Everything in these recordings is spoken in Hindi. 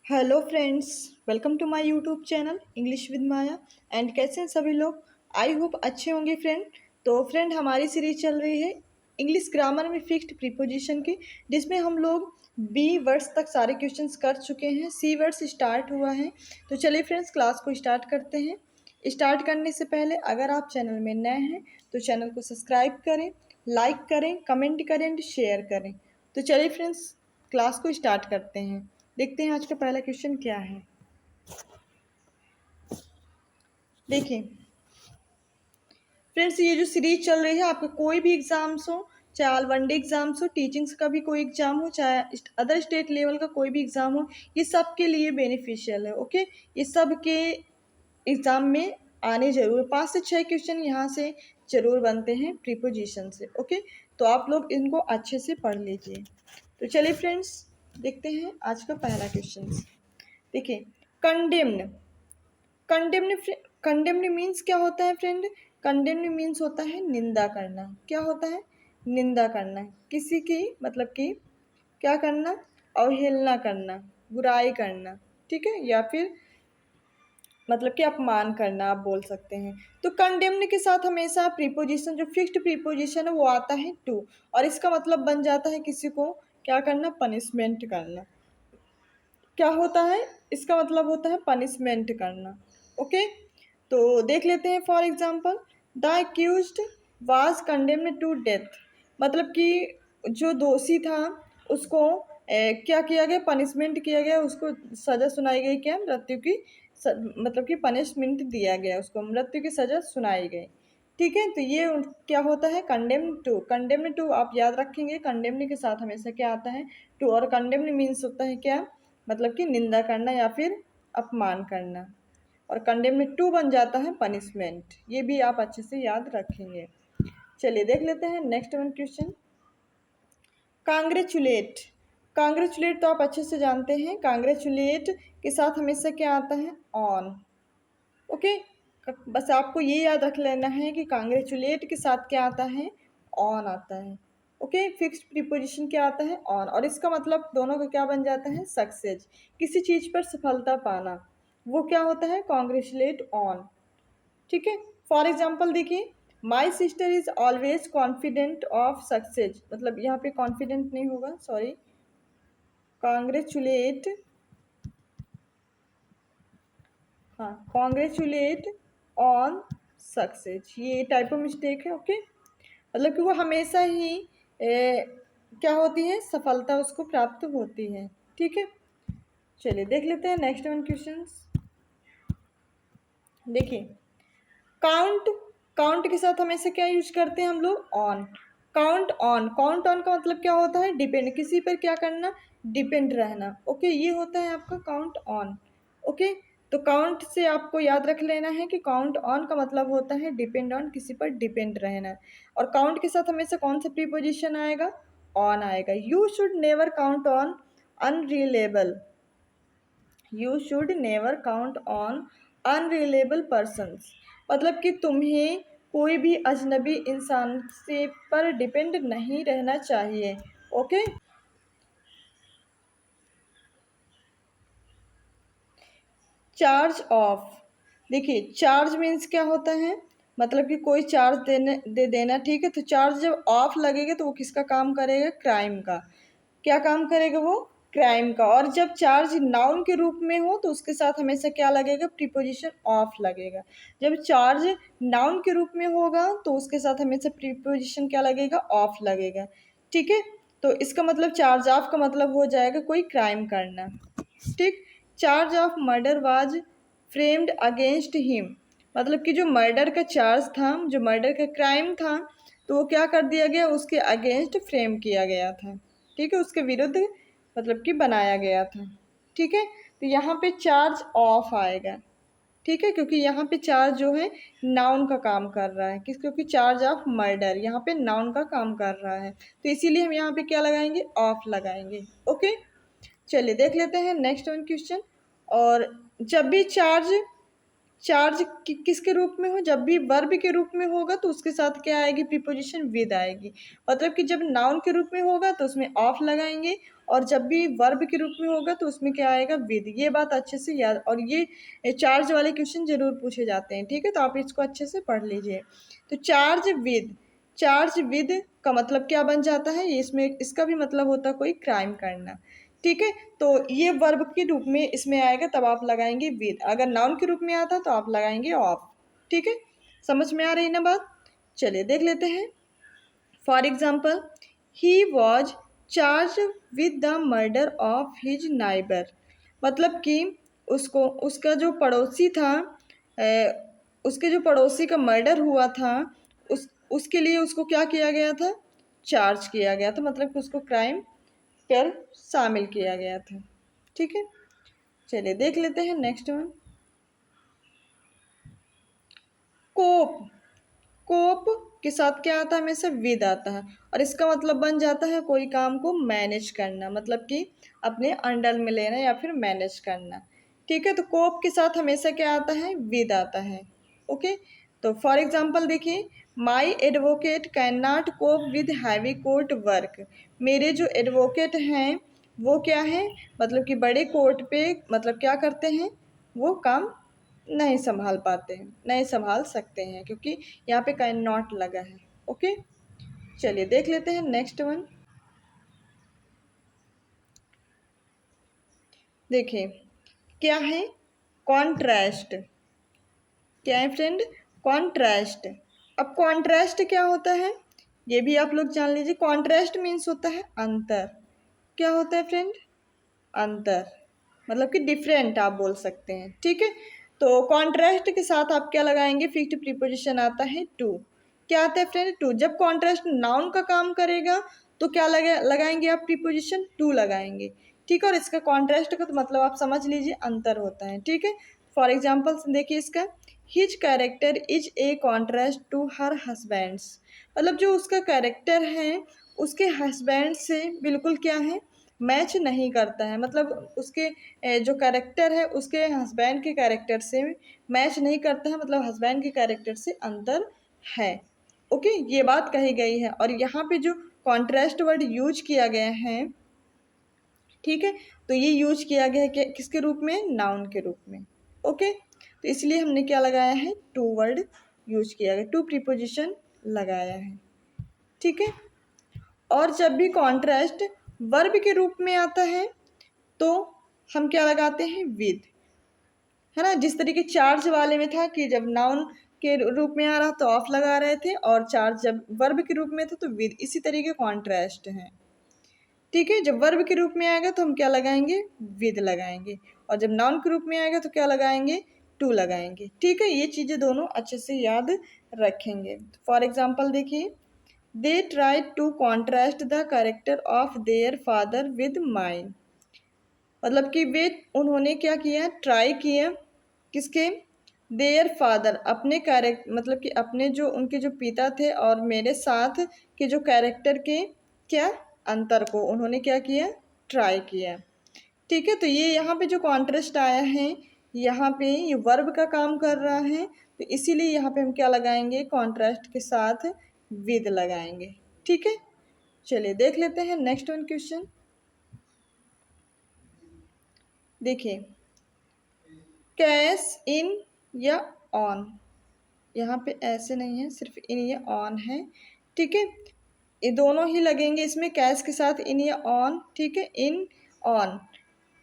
Hello friends, welcome to my YouTube channel English with Maya. And कैसे हैं सभी लोग? आई होप अच्छे होंगे फ्रेंड। तो फ्रेंड, हमारी सीरीज चल रही है इंग्लिश ग्रामर में फिक्स्ड प्रीपोजिशन की, जिसमें हम लोग बी वर्ड्स तक सारे क्वेश्चंस कर चुके हैं। सी वर्ड्स स्टार्ट हुआ है। तो चलिए फ्रेंड्स, क्लास को स्टार्ट करते हैं। स्टार्ट करने से पहले अगर आप चैनल में नए हैं तो चैनल को सब्सक्राइब करें, लाइक करें, कमेंट करें एंड शेयर करें। तो चलिए फ्रेंड्स, क्लास को स्टार्ट करते हैं। देखते हैं आज का पहला क्वेश्चन क्या है। देखिए फ्रेंड्स, ये जो सीरीज चल रही है, आपका कोई भी एग्जाम्स हो, चाहे वनडे एग्जाम्स हो, टीचिंग्स का भी कोई एग्जाम हो, चाहे अदर स्टेट लेवल का कोई भी एग्जाम हो, ये सब के लिए बेनिफिशियल है। ओके, ये सब के एग्जाम में आने जरूर 5 से 6 क्वेश्चन यहाँ से जरूर बनते हैं प्रीपोजिशन से। ओके, तो आप लोग इनको अच्छे से पढ़ लीजिए। तो चलिए फ्रेंड्स, देखते हैं आज का पहला क्वेश्चन। देखिए, कंडेम्न। कंडेम्न कंडेम्न मीन्स क्या होता है फ्रेंड? कंडेम्न मीन्स होता है निंदा करना। क्या होता है? निंदा करना, किसी की मतलब कि क्या करना? अवहेलना करना, बुराई करना, ठीक है, या फिर मतलब कि अपमान करना आप बोल सकते हैं। तो कंडेम्न के साथ हमेशा प्रीपोजिशन, जो फिक्स्ड प्रीपोजिशन है, वो आता है टू, और इसका मतलब बन जाता है किसी को क्या करना? पनिशमेंट करना। क्या होता है? इसका मतलब होता है पनिशमेंट करना। ओके, तो देख लेते हैं। For example, the accused was condemned to death. मतलब कि जो दोषी था उसको क्या किया गया? पनिशमेंट किया गया, उसको सज़ा सुनाई गई। क्या? मृत्यु की मतलब कि पनिशमेंट दिया गया, उसको मृत्यु की सज़ा सुनाई गई। ठीक है, तो ये क्या होता है? कंडेम्न टू। कंडेम्न टू आप याद रखेंगे, कंडेम्न के साथ हमेशा क्या आता है? टू। और कंडेम्न मीन्स होता है क्या? मतलब कि निंदा करना या फिर अपमान करना। और कंडेम्न टू बन जाता है पनिशमेंट। ये भी आप अच्छे से याद रखेंगे। चलिए देख लेते हैं next one question. Congratulate. Congratulate तो आप अच्छे से जानते हैं। कांग्रेचुलेट के साथ हमेशा क्या आता है? ऑन। ओके, बस आपको ये याद रख लेना है कि कांग्रेचुलेट के साथ क्या आता है? ऑन आता है। ओके, फिक्स्ड प्रीपोजिशन क्या आता है? ऑन। और इसका मतलब दोनों का क्या बन जाता है? सक्सेस, किसी चीज़ पर सफलता पाना, वो क्या होता है? Congratulate on. ठीक है, फॉर एग्जाम्पल देखिए, my sister is always confident of success. मतलब यहाँ पे कॉन्फिडेंट नहीं होगा, सॉरी, कॉन्ग्रेचुलेट, हाँ, कॉन्ग्रेचुलेट ऑन सक्सेस। ये टाइपो मिस्टेक है। ओके, मतलब कि वो हमेशा ही क्या होती है? सफलता उसको प्राप्त होती है। ठीक है, चलिए देख लेते हैं नेक्स्ट वन क्वेश्चन। देखिए, काउंट। काउंट के साथ हमेशा क्या यूज करते हैं हम लोग? On. Count on. Count on का मतलब क्या होता है? डिपेंड, किसी पर क्या करना? डिपेंड रहना। ओके, ये होता है आपका काउंट ऑन। ओके, तो काउंट से आपको याद रख लेना है कि काउंट ऑन का मतलब होता है डिपेंड ऑन, किसी पर डिपेंड रहना। और काउंट के साथ हमेशा कौन सा प्रीपोजिशन आएगा? ऑन आएगा। You should never count on unreliable. You should never count on unreliable persons. मतलब कि तुम्हें कोई भी अजनबी इंसान से पर डिपेंड नहीं रहना चाहिए। Okay, charge of. देखिए, चार्ज मीन्स क्या होता है? मतलब कि कोई चार्ज दे देना। ठीक है, तो चार्ज जब ऑफ लगेगा तो वो किसका काम करेगा? क्राइम का। क्या काम करेगा वो? क्राइम का। और जब चार्ज नाउन के रूप में हो तो उसके साथ हमेशा क्या लगेगा? प्रीपोजिशन ऑफ लगेगा। जब चार्ज नाउन के रूप में होगा तो उसके साथ हमेशा प्रीपोजिशन क्या लगेगा? ऑफ लगेगा। ठीक है, तो इसका मतलब चार्ज ऑफ का मतलब हो जाएगा कोई क्राइम करना। ठीक, charge of murder was framed against him. मतलब कि जो मर्डर का चार्ज था, जो मर्डर का क्राइम था, तो वो क्या कर दिया गया? उसके अगेंस्ट फ्रेम किया गया था। ठीक है, उसके विरुद्ध मतलब कि बनाया गया था। ठीक है, तो यहाँ पे चार्ज ऑफ आएगा। ठीक है, क्योंकि यहाँ पे चार्ज जो है नाउन का काम कर रहा है। किस? क्योंकि चार्ज ऑफ मर्डर यहाँ पे नाउन का काम कर रहा है, तो इसीलिए हम यहाँ पे क्या लगाएंगे? ऑफ लगाएंगे। ओके, चलिए देख लेते हैं नेक्स्ट वन क्वेश्चन। और जब भी चार्ज चार्ज किसके रूप में हो? जब भी वर्ब के रूप में होगा तो उसके साथ क्या आएगी? प्रीपोजिशन विद आएगी। मतलब कि जब नाउन के रूप में होगा तो उसमें ऑफ लगाएंगे, और जब भी वर्ब के रूप में होगा तो उसमें क्या आएगा, विद। ये बात अच्छे से याद, और ये चार्ज वाले क्वेश्चन जरूर पूछे जाते हैं, ठीक है, तो आप इसको अच्छे से पढ़ लीजिए। तो चार्ज विद का मतलब क्या बन जाता है, ये इसमें इसका भी मतलब होता है कोई क्राइम करना, ठीक है। तो ये वर्ब के रूप में इसमें आएगा, तब आप लगाएंगे विद। अगर नाउन के रूप में आता तो आप लगाएंगे ऑफ, ठीक है। समझ में आ रही ना बात? चलिए देख लेते हैं। For example, he was charge with the murder of his neighbour. मतलब कि उसको, उसका जो पड़ोसी था, उसके जो पड़ोसी का मर्डर हुआ था, उसके लिए उसको क्या किया गया था, चार्ज किया गया था, मतलब कि उसको क्राइम पर शामिल किया गया था, ठीक है। चलिए देख लेते हैं नेक्स्ट वन। कोप, कोप के साथ क्या आता है, हमेशा विद आता है, और इसका मतलब बन जाता है कोई काम को मैनेज करना, मतलब कि अपने अंडर में लेना या फिर मैनेज करना, ठीक है। तो कोप के साथ हमेशा क्या आता है, विद आता है, ओके। तो फॉर एग्जांपल देखिए, my advocate can not cope with heavy court work. मेरे जो एडवोकेट हैं वो क्या है, मतलब कि बड़े कोर्ट पे मतलब क्या करते हैं, वो काम नहीं संभाल पाते हैं, नहीं संभाल सकते हैं, क्योंकि यहाँ पे कैन नॉट लगा है, ओके। चलिए देख लेते हैं नेक्स्ट वन। देखिए क्या है, कॉन्ट्रास्ट। क्या है फ्रेंड, कॉन्ट्रास्ट। अब कॉन्ट्रास्ट क्या होता है, ये भी आप लोग जान लीजिए। कॉन्ट्रास्ट मीन्स होता है अंतर। क्या होता है फ्रेंड, अंतर, मतलब कि डिफरेंट आप बोल सकते हैं, ठीक है। तो कॉन्ट्रास्ट के साथ आप क्या लगाएंगे, फिक्स्ड प्रीपोजिशन आता है टू। क्या आता है फ्रेंड, टू। जब कॉन्ट्रास्ट नाउन का काम करेगा तो क्या लगाएंगे आप, प्रीपोजिशन टू लगाएंगे, ठीक है। और इसका कॉन्ट्रास्ट का तो मतलब आप समझ लीजिए अंतर होता है, ठीक है। फॉर एग्जाम्पल देखिए इसका, his character is a contrast to her husbands. मतलब जो उसका कैरेक्टर है उसके हस्बैंड से बिल्कुल क्या है, मैच नहीं करता है, मतलब उसके जो कैरेक्टर है उसके हस्बैंड के कैरेक्टर से मैच नहीं करता है, मतलब हस्बैंड के कैरेक्टर से अंतर है, ओके। ये बात कही गई है, और यहाँ पे जो कॉन्ट्रास्ट वर्ड यूज किया गया है, ठीक है, तो ये यूज किया गया है किसके रूप में, नाउन के रूप में, ओके। तो इसलिए हमने क्या लगाया है, टू वर्ड यूज किया गया, टू प्रीपोजिशन लगाया है, ठीक है। और जब भी कॉन्ट्रास्ट वर्ब के रूप में आता है तो हम क्या लगाते हैं, विद, है ना। जिस तरीके चार्ज वाले में था कि जब नाउन के रूप में आ रहा तो ऑफ लगा रहे थे, और चार्ज जब वर्ब के रूप में था तो विद, इसी तरीके कॉन्ट्रास्ट है, ठीक है। जब वर्ब के रूप में आएगा तो हम क्या लगाएंगे, विद लगाएंगे, और जब नाउन के रूप में आएगा तो क्या लगाएंगे, टू लगाएंगे, ठीक है। ये चीज़ें दोनों अच्छे से याद रखेंगे। फॉर एग्जाम्पल देखिए, they try to contrast the character of their father with mine. मतलब कि वे, उन्होंने क्या किया, ट्राई किया, किसके, देयर फादर, अपने कैरेक्टर, मतलब कि अपने जो उनके जो पिता थे और मेरे साथ के जो कैरेक्टर के क्या, अंतर को उन्होंने क्या किया, ट्राई किया, ठीक है। तो ये यहाँ पे जो कॉन्ट्रास्ट आया है, यहाँ पे ये वर्ब का काम कर रहा है, तो इसीलिए यहाँ पे हम क्या लगाएंगे, कॉन्ट्रास्ट के साथ विद लगाएंगे, ठीक है। चलिए देख लेते हैं नेक्स्ट वन क्वेश्चन। देखिए, कैश इन या ऑन, यहाँ पे ऐसे नहीं है, सिर्फ इन या ऑन है, ठीक है। ये दोनों ही लगेंगे इसमें, कैश के साथ इन या ऑन, ठीक है। इन, ऑन,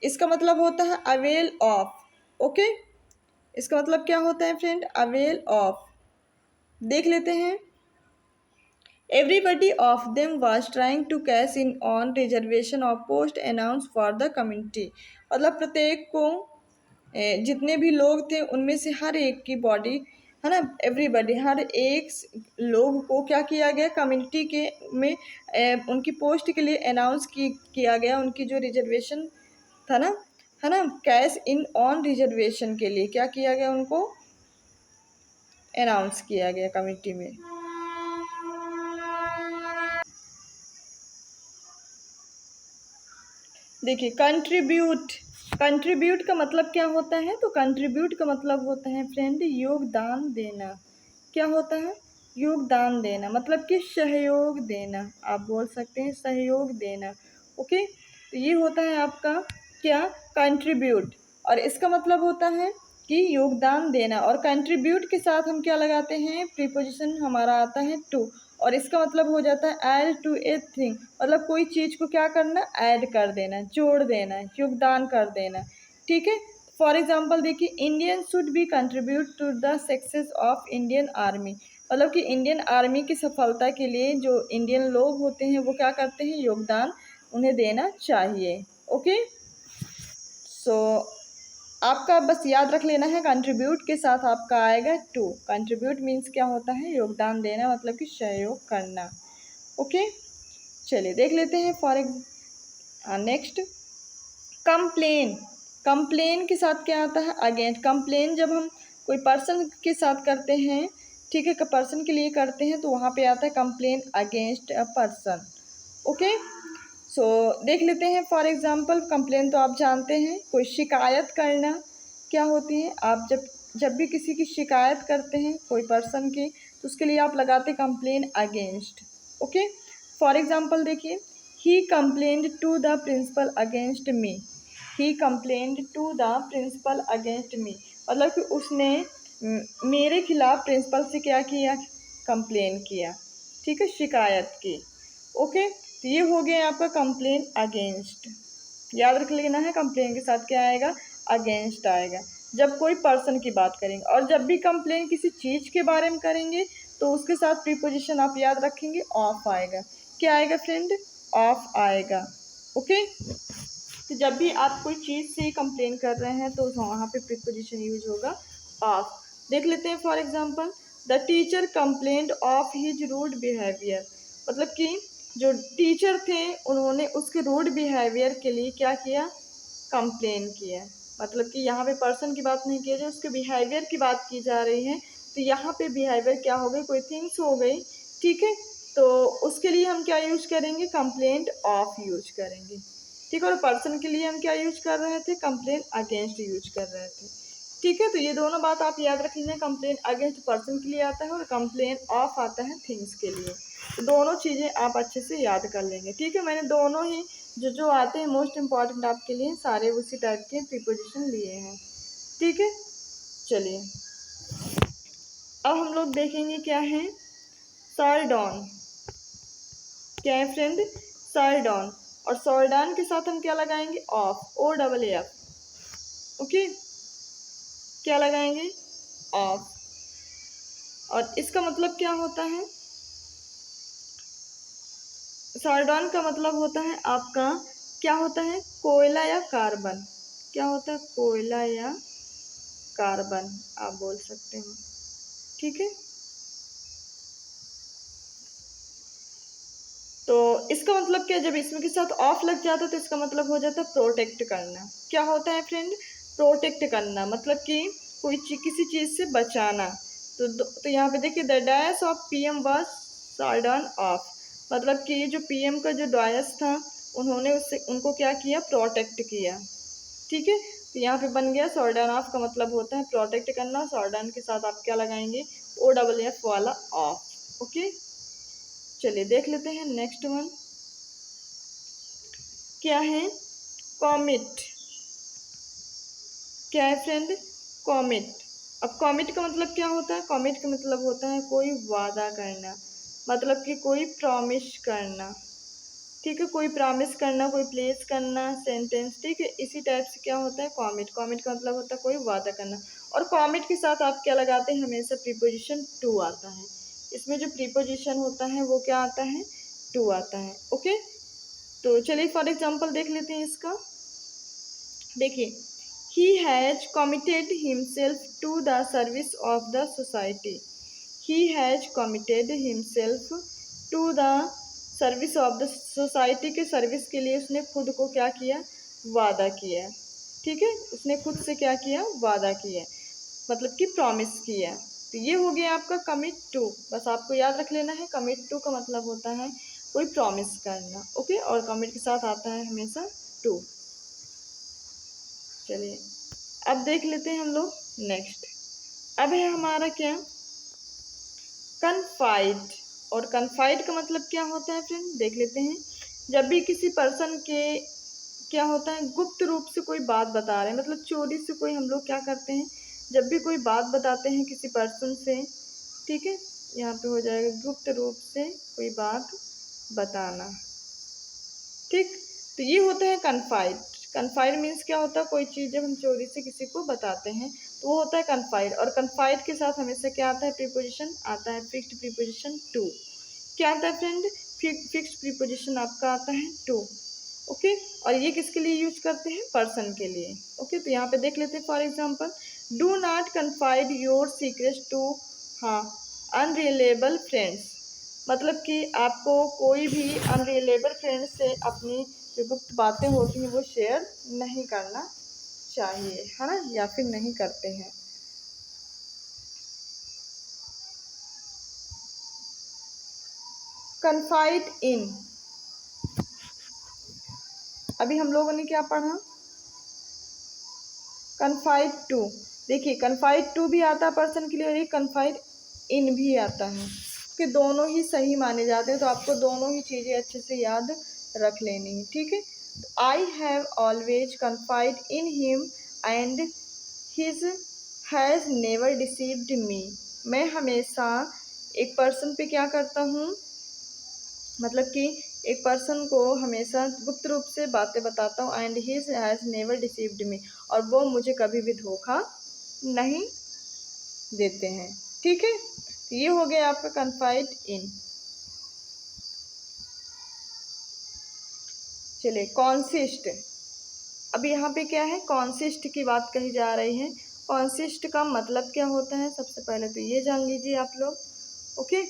इसका मतलब होता है अवेल ऑफ, ओके। इसका मतलब क्या होता है फ्रेंड, अवेल ऑफ। देख लेते हैं। Everybody of them was trying to cash in on reservation of post announce for the community. मतलब प्रत्येक को, जितने भी लोग थे उनमें से हर एक की बॉडी, है ना, एवरीबडी, हर एक लोग को क्या किया गया, कम्युनिटी के में उनकी पोस्ट के लिए अनाउंस किया गया, उनकी जो रिजर्वेशन था ना, है ना, कैश इन ऑन रिजर्वेशन के लिए क्या किया गया, उनको अनाउंस किया गया कम्युनिटी में। देखिए, कंट्रीब्यूट, कंट्रीब्यूट का मतलब क्या होता है, तो कंट्रीब्यूट का मतलब होता है फ्रेंड योगदान देना। क्या होता है, योगदान देना, मतलब कि सहयोग देना, आप बोल सकते हैं सहयोग देना, ओके। तो ये होता है आपका क्या, कंट्रीब्यूट, और इसका मतलब होता है कि योगदान देना, और कंट्रीब्यूट के साथ हम क्या लगाते हैं, प्रीपोजिशन हमारा आता है टू, और इसका मतलब हो जाता है ऐड टू ए थिंग, मतलब कोई चीज़ को क्या करना, ऐड कर देना, जोड़ देना, योगदान कर देना। ठीक है, फॉर एग्जाम्पल देखिए, Indian should be contribute to the success of Indian army, मतलब कि इंडियन आर्मी की सफलता के लिए जो इंडियन लोग होते हैं वो क्या करते हैं, योगदान उन्हें देना चाहिए। ओके, सो आपका बस याद रख लेना है, कंट्रीब्यूट के साथ आपका आएगा टू। कंट्रीब्यूट मीन्स क्या होता है, योगदान देना, मतलब कि सहयोग करना। ओके, चलिए देख लेते हैं फॉर नेक्स्ट, कंप्लेन। कंप्लेन के साथ क्या आता है, अगेंस्ट। कंप्लेन जब हम कोई पर्सन के साथ करते हैं, ठीक है, पर्सन के लिए करते हैं, तो वहाँ पे आता है complain against a person. Okay, so देख लेते हैं फॉर एग्जांपल, कंप्लेन तो आप जानते हैं, कोई शिकायत करना क्या होती है, आप जब भी किसी की शिकायत करते हैं कोई पर्सन की, तो उसके लिए आप लगाते complain against. Okay, for example देखिए, he complained to the principal against me, he complained to the principal against me, मतलब कि उसने मेरे खिलाफ प्रिंसिपल से क्या किया, कंप्लेन किया। ठीक है, शिकायत की। ओके, तो ये हो गया आपका कंप्लेन अगेंस्ट। याद रख लेना है, कंप्लेन के साथ क्या आएगा, अगेंस्ट आएगा, जब कोई पर्सन की बात करेंगे। और जब भी कंप्लेन किसी चीज़ के बारे में करेंगे तो उसके साथ प्रीपोजिशन आप याद रखेंगे, ऑफ आएगा। क्या आएगा फ्रेंड, ऑफ आएगा। ओके, तो जब भी आप कोई चीज़ से कंप्लेन कर रहे हैं तो वहाँ पे प्रीपोजिशन यूज होगा ऑफ। देख लेते हैं for example, the teacher complaint of his rude behaviour, मतलब कि जो टीचर थे उन्होंने उसके रूड बिहेवियर के लिए क्या किया, कंप्लेन किया। मतलब कि यहाँ पे पर्सन की बात नहीं की जाए, उसके बिहेवियर की बात की जा रही है, तो यहाँ पे बिहेवियर क्या हो गई, कोई थिंग्स हो गई। ठीक है, तो उसके लिए हम क्या यूज करेंगे, कंप्लेंट ऑफ यूज करेंगे। ठीक है, और पर्सन के लिए हम क्या यूज कर रहे थे, कंप्लेन अगेंस्ट यूज कर रहे थे। ठीक है, तो ये दोनों बात आप याद रख लीजिए, कंप्लेन अगेंस्ट पर्सन के लिए आता है और कंप्लेन ऑफ आता है थिंग्स के लिए। तो दोनों चीज़ें आप अच्छे से याद कर लेंगे। ठीक है, मैंने दोनों ही जो आते हैं मोस्ट इम्पॉर्टेंट आपके लिए, सारे उसी टाइप के प्रीपोजिशन लिए हैं। ठीक है, चलिए अब हम लोग देखेंगे क्या है, सार्डॉन। क्या है फ्रेंड, सार्डॉन, और सार्डॉन के साथ हम क्या लगाएंगे, of, O double F. Okay, क्या लगाएंगे, ऑफ, और इसका मतलब क्या होता है, सार्डॉन का मतलब होता है आपका, क्या होता है, कोयला या कार्बन। क्या होता है, कोयला या कार्बन आप बोल सकते हो। ठीक है, तो इसका मतलब क्या, जब इसमें के साथ ऑफ लग जाता है तो इसका मतलब हो जाता है प्रोटेक्ट करना। क्या होता है फ्रेंड, प्रोटेक्ट करना, मतलब कि किसी चीज़ से बचाना। तो यहाँ पे देखिए, the dash of PM was सार्डन of, मतलब कि जो पीएम का जो डॉयस था उन्होंने उससे उनको क्या किया, प्रोटेक्ट किया। ठीक है, तो यहाँ पे बन गया सार्डन ऑफ का मतलब होता है प्रोटेक्ट करना। सार्डन के साथ आप क्या लगाएंगे, ओ डबल एफ वाला ऑफ। ओके, चलिए देख लेते हैं नेक्स्ट वन क्या है, कॉमिट। क्या है फ्रेंड, कॉमिट। अब कॉमिट का मतलब क्या होता है, कॉमिट का मतलब होता है कोई वादा करना, मतलब कि कोई प्रॉमिस करना। ठीक है, कोई प्रॉमिस करना, कोई प्लेस करना, सेंटेंस। ठीक है, इसी टाइप से क्या होता है, कॉमिट। कॉमिट का मतलब होता है कोई वादा करना, और कॉमिट के साथ आप क्या लगाते हैं, हमेशा प्रीपोजिशन टू आता है। इसमें जो प्रीपोजिशन होता है वो क्या आता है, टू आता है। ओके, तो चलिए फॉर एग्जांपल देख लेते हैं इसका। देखिए, he has committed himself to the service of the society. He has committed himself to the service of the society, के सर्विस के लिए उसने खुद को क्या किया, वादा किया। ठीक है, उसने खुद से क्या किया, वादा किया, मतलब कि प्रॉमिस किया। तो ये हो गया आपका कमिट टू। बस आपको याद रख लेना है, कमिट टू का मतलब होता है कोई प्रॉमिस करना। ओके, और कमिट के साथ आता है हमेशा टू। चलिए अब देख लेते हैं हम लोग नेक्स्ट। अब है हमारा क्या, कन्फाइड। और कन्फाइड का मतलब क्या होता है फ्रेंड, देख लेते हैं। जब भी किसी पर्सन के क्या होता है, गुप्त रूप से कोई बात बता रहे हैं, मतलब चोरी से कोई हम लोग क्या करते हैं, जब भी कोई बात बताते हैं किसी पर्सन से, ठीक है, यहाँ पे हो जाएगा गुप्त रूप से कोई बात बताना, ठीक। तो ये होता है कन्फाइड। कन्फाइड मीन्स क्या होता है, कोई चीज़ जब हम चोरी से किसी को बताते हैं तो वो होता है कन्फाइड। और कन्फाइड के साथ हमेशा क्या आता है, प्रीपोजिशन आता है, फिक्स्ड प्रीपोजिशन टू। क्या आता है फ्रेंड, फिक्स्ड प्रीपोजिशन आपका आता है टू। ओके, और ये किसके लिए यूज करते हैं, पर्सन के लिए। ओके, तो यहाँ पे देख लेते हैं for example, do not confide your secrets to, हाँ, अनरिलेबल फ्रेंड्स। मतलब कि आपको कोई भी अनरिलेबल फ्रेंड से अपनी जो गुप्त बातें होती हैं वो शेयर नहीं करना चाहिए, है ना, या फिर नहीं करते हैं। कन्फाइड इन, अभी हम लोगों ने क्या पढ़ा, कन्फाइड टू। देखिए कन्फाइड टू भी आता है पर्सन के लिए और ये कन्फाइड इन भी आता है, कि दोनों ही सही माने जाते हैं, तो आपको दोनों ही चीज़ें अच्छे से याद रख लेनी है, ठीक है। I have always confide in him and his has never deceived me. मैं हमेशा एक पर्सन पे क्या करता हूँ, मतलब कि एक पर्सन को हमेशा गुप्त रूप से बातें बताता हूँ, and he has never deceived me, और वो मुझे कभी भी धोखा नहीं देते हैं, ठीक है। तो ये हो गया आपका कन्फाइड इन। चलिए कॉन्सिस्ट, अब यहाँ पे क्या है, कॉन्सिस्ट की बात कही जा रही है। कॉन्सिस्ट का मतलब क्या होता है, सबसे पहले तो ये जान लीजिए आप लोग। ओके,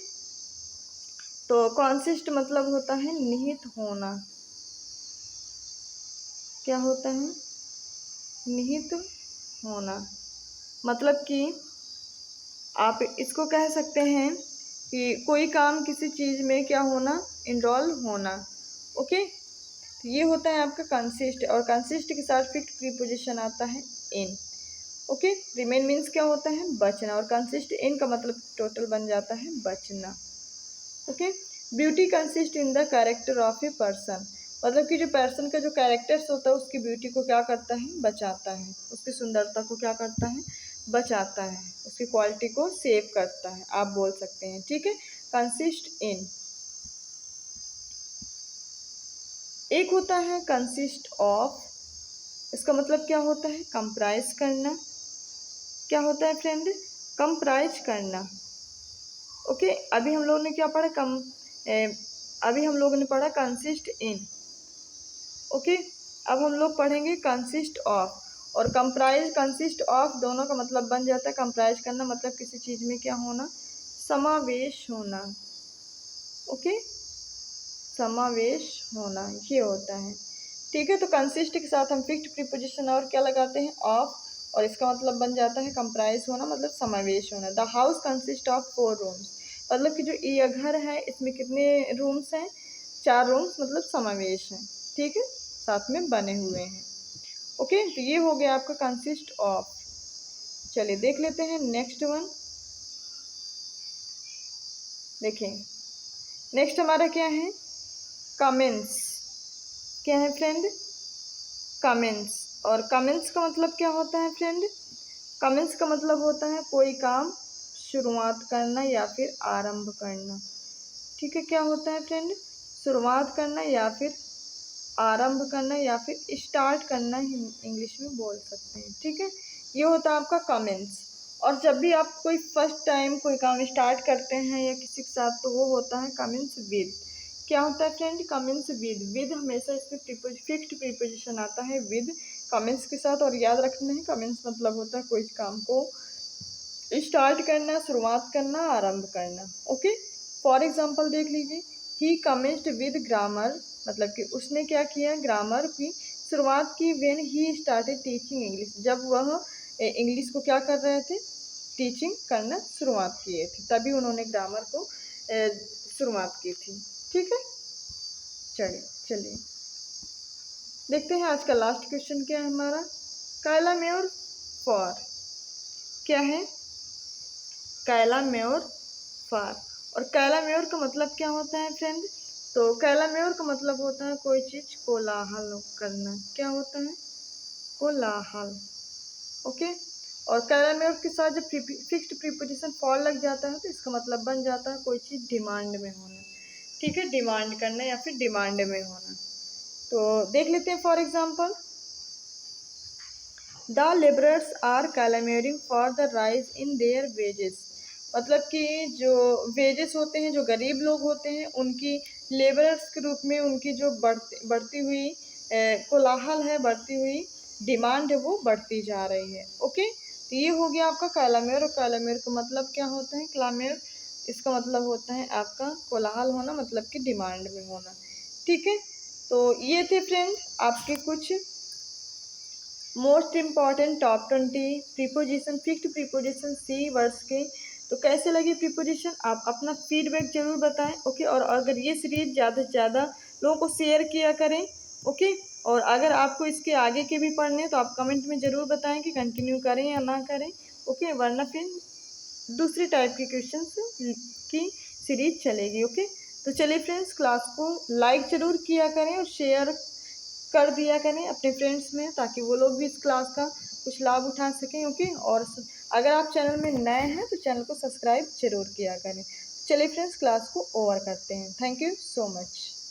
तो कॉन्सिस्ट मतलब होता है निहित होना। क्या होता है, निहित होना, मतलब कि आप इसको कह सकते हैं कि कोई काम किसी चीज़ में क्या होना, इन्वॉल्व होना। ओके, तो ये होता है आपका कंसिस्ट, और कंसिस्ट के साथ फिक्स्ड प्रीपोजिशन आता है इन। ओके, रिमेन मीन्स क्या होता है, बचना, और कंसिस्ट इन का मतलब टोटल बन जाता है बचना। Okay, beauty consist in the character of a person, मतलब कि जो पर्सन का जो कैरेक्टर्स होता है उसकी ब्यूटी को क्या करता है, बचाता है, उसकी सुंदरता को क्या करता है, बचाता है, उसकी क्वालिटी को सेव करता है, आप बोल सकते हैं, ठीक है। कंसिस्ट इन, एक होता है कंसिस्ट ऑफ, इसका मतलब क्या होता है, कंप्राइज करना। क्या होता है फ्रेंड, कंप्राइज करना। ओके, अभी हम लोगों ने क्या पढ़ा, अभी हम लोगों ने पढ़ा कंसिस्ट इन। ओके, अब हम लोग पढ़ेंगे कंसिस्ट ऑफ, और कंप्राइज कंसिस्ट ऑफ दोनों का मतलब बन जाता है, कंप्राइज करना मतलब किसी चीज़ में क्या होना, समावेश होना। ओके, समावेश होना ये होता है, ठीक है। तो कंसिस्ट के साथ हम फिक्स्ड प्रीपोजिशन और क्या लगाते हैं, ऑफ, और इसका मतलब बन जाता है कंप्राइज होना, मतलब समावेश होना। The house consist of 4 rooms, मतलब कि जो ये घर है इसमें कितने रूम्स हैं, 4 रूम्स, मतलब समावेश है, ठीक है, साथ में बने हुए हैं। ओके, तो ये हो गया आपका कंसिस्ट ऑफ। चलिए देख लेते हैं नेक्स्ट वन। देखें नेक्स्ट हमारा क्या है, कमेंट्स। क्या है फ्रेंड, कमेंट्स। और कमेंट्स का मतलब क्या होता है फ्रेंड, कमेंट्स का मतलब होता है कोई काम शुरुआत करना या फिर आरंभ करना, ठीक है। क्या होता है फ्रेंड, शुरुआत करना या फिर आरंभ करना या फिर स्टार्ट करना, इंग्लिश में बोल सकते हैं, ठीक है। ये होता है आपका कमेंट्स। और जब भी आप कोई फर्स्ट टाइम कोई काम स्टार्ट करते हैं या किसी के साथ, तो वो होता है कमेंट्स विद। क्या होता है फ्रेंड, कमेंट्स विद हमेशा इसमें फिक्स्ड प्रीपोजिशन आता है विद कमेंट्स के साथ। और याद रखना है, कमेंट्स मतलब होता है कोई काम को स्टार्ट करना, शुरुआत करना, आरंभ करना। ओके, फॉर एग्जाम्पल देख लीजिए, ही कमेंस्ड विद ग्रामर, मतलब कि उसने क्या किया, ग्रामर की शुरुआत की, when he started teaching English, जब वह इंग्लिश को क्या कर रहे थे, टीचिंग करना शुरुआत किए थे, तभी उन्होंने ग्रामर को शुरुआत की थी, ठीक है। चलिए चलिए देखते हैं आज का लास्ट क्वेश्चन क्या है हमारा, कैला मेयर फॉर। क्या है, कैला मेयर फॉर, और कैला मेयर का मतलब क्या होता है फ्रेंड, तो कैलामेयर का मतलब होता है कोई चीज़ कोलाहल करना। क्या होता है? कोलाहल। ओके। और कैलामेयर के साथ जब फिक्स्ड प्रीपोजिशन फॉर लग जाता है तो इसका मतलब बन जाता है कोई चीज़ डिमांड में होना। ठीक है, डिमांड करना या फिर डिमांड में होना। तो देख लेते हैं for example, the labourers are clamouring for the rise in their wages. मतलब कि जो वेजेस होते हैं, जो गरीब लोग होते हैं, उनकी लेबरर्स के रूप में उनकी जो बढ़ती हुई कोलाहल है, बढ़ती हुई डिमांड है, वो बढ़ती जा रही है। ओके, तो ये हो गया आपका कैलामेयर। और कैलामेयर का मतलब क्या होता है? कैलामेयर इसका मतलब होता है आपका कोलाहल होना, मतलब कि डिमांड में होना। ठीक है, तो ये थे फ्रेंड आपके कुछ most important top 20 preposition, fixed preposition सी वर्ड्स के। तो कैसे लगी प्रीपोजिशन? आप अपना फीडबैक जरूर बताएं। ओके, और अगर ये सीरीज ज़्यादा से ज़्यादा लोगों को शेयर किया करें। ओके, और अगर आपको इसके आगे के भी पढ़ने हैं तो आप कमेंट में ज़रूर बताएं कि कंटिन्यू करें या ना करें। ओके, वरना फिर दूसरी टाइप के क्वेश्चंस की सीरीज चलेगी। ओके, तो चलिए फ्रेंड्स, क्लास को लाइक ज़रूर किया करें और शेयर कर दिया करें अपने फ्रेंड्स में, ताकि वो लोग भी इस क्लास का कुछ लाभ उठा सकें। ओके, और अगर आप चैनल में नए हैं तो चैनल को सब्सक्राइब जरूर किया करें। चलिए फ्रेंड्स, क्लास को ओवर करते हैं। Thank you so much.